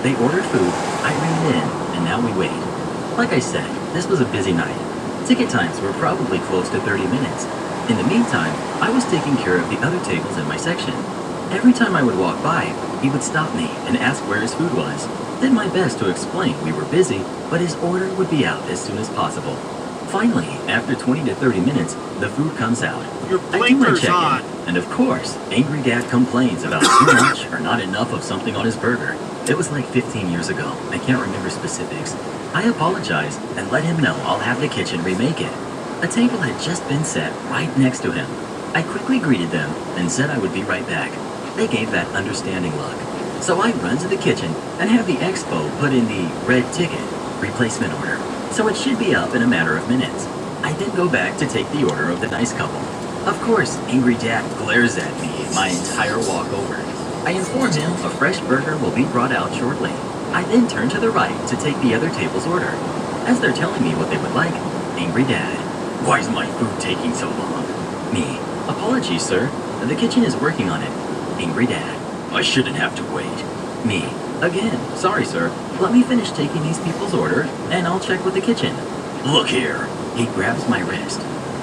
They ordered food, I ran in, and now we wait. Like I said, this was a busy night. Ticket times were probably close to 30 minutes. In the meantime, I was taking care of the other tables in my section. Every time I would walk by, he would stop me and ask where his food was. Did my best to explain we were busy, but his order would be out as soon as possible. Finally, after 20 to 30 minutes, the food comes out. Your I do my blinker's check-in, on. and of course, Angry Dad complains about too much or not enough of something on his burger. It was like 15 years ago. I can't remember specifics. I apologize and let him know I'll have the kitchen remake it. A table had just been set right next to him. I quickly greeted them and said I would be right back. They gave that understanding look. So I run to the kitchen and have the expo put in the red ticket replacement order. So it should be up in a matter of minutes. I then go back to take the order of the nice couple. Of course, Angry Dad glares at me my entire walk over. I inform him a fresh burger will be brought out shortly. I then turn to the right to take the other table's order. As they're telling me what they would like, Angry Dad, why is my food taking so long? Me, apologies, sir. The kitchen is working on it. Angry Dad, I shouldn't have to wait. Me, again, sorry, sir. Let me finish taking these people's order, and I'll check with the kitchen. Look here. He grabs my wrist.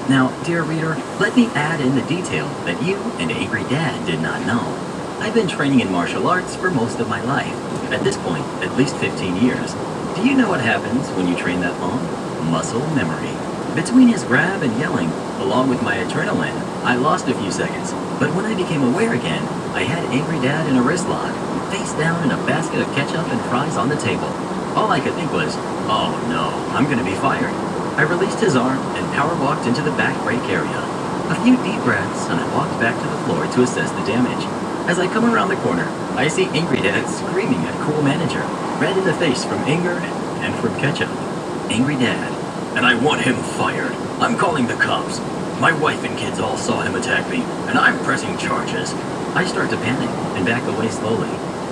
Now, dear reader, let me add in the detail that you and Angry Dad did not know. I've been training in martial arts for most of my life. At this point, at least 15 years. Do you know what happens when you train that long? Muscle memory. Between his grab and yelling, along with my adrenaline, I lost a few seconds. But when I became aware again, I had Angry Dad in a wrist lock, face down in a basket of ketchup and fries on the table. All I could think was, oh no, I'm gonna be fired. I released his arm and power walked into the back break area. A few deep breaths and I walked back to the floor to assess the damage. As I come around the corner, I see Angry Dad screaming at Cool Manager, red in the face from anger and from ketchup. Angry Dad, and I want him fired. I'm calling the cops. My wife and kids all saw him attack me, and I'm pressing charges. I start to panic and back away slowly.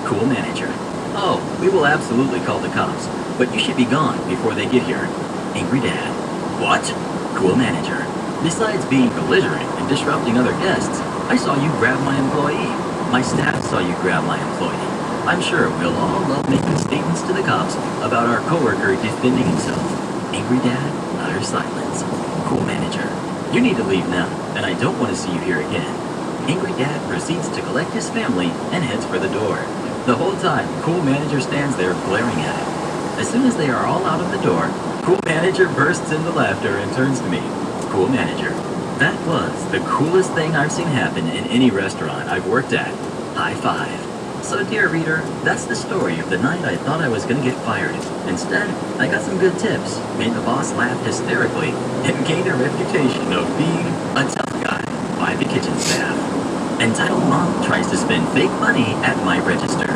Cool Manager, oh, we will absolutely call the cops, but you should be gone before they get here. Angry Dad, what? Cool Manager, besides being belligerent and disrupting other guests, I saw you grab my employee. My staff saw you grab my employee. I'm sure we'll all love making statements to the cops about our coworker defending himself. Angry Dad, utter silence. Cool Manager, you need to leave now, and I don't want to see you here again. Angry Dad proceeds to collect his family and heads for the door. The whole time, Cool Manager stands there glaring at him. As soon as they are all out of the door, Cool Manager bursts into laughter and turns to me. Cool Manager, that was the coolest thing I've seen happen in any restaurant I've worked at. High five. So dear reader, that's the story of the night I thought I was gonna get fired. Instead, I got some good tips, made the boss laugh hysterically, and gained a reputation of being a tough guy by the kitchen staff. Entitled Mom tries to spend fake money at my register.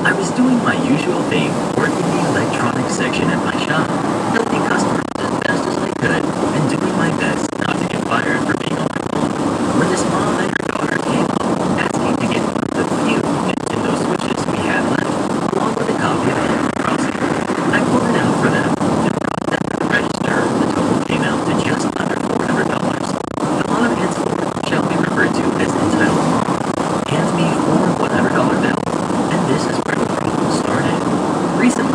I was doing my usual thing, working the electronics section at my shop, helping customers as best as I could, and doing my best not to get fired for being on my phone. When this mom and her daughter came home, asking to get the few Nintendo Switches we had left, along with a copy of Animal Crossing, I pulled it out for them and brought them to the register. The total came out to just under $400. The mom henceforth shall be referred to as Entitled Mom, hands me $4 $100 bill, and this is where the problem started. Recently,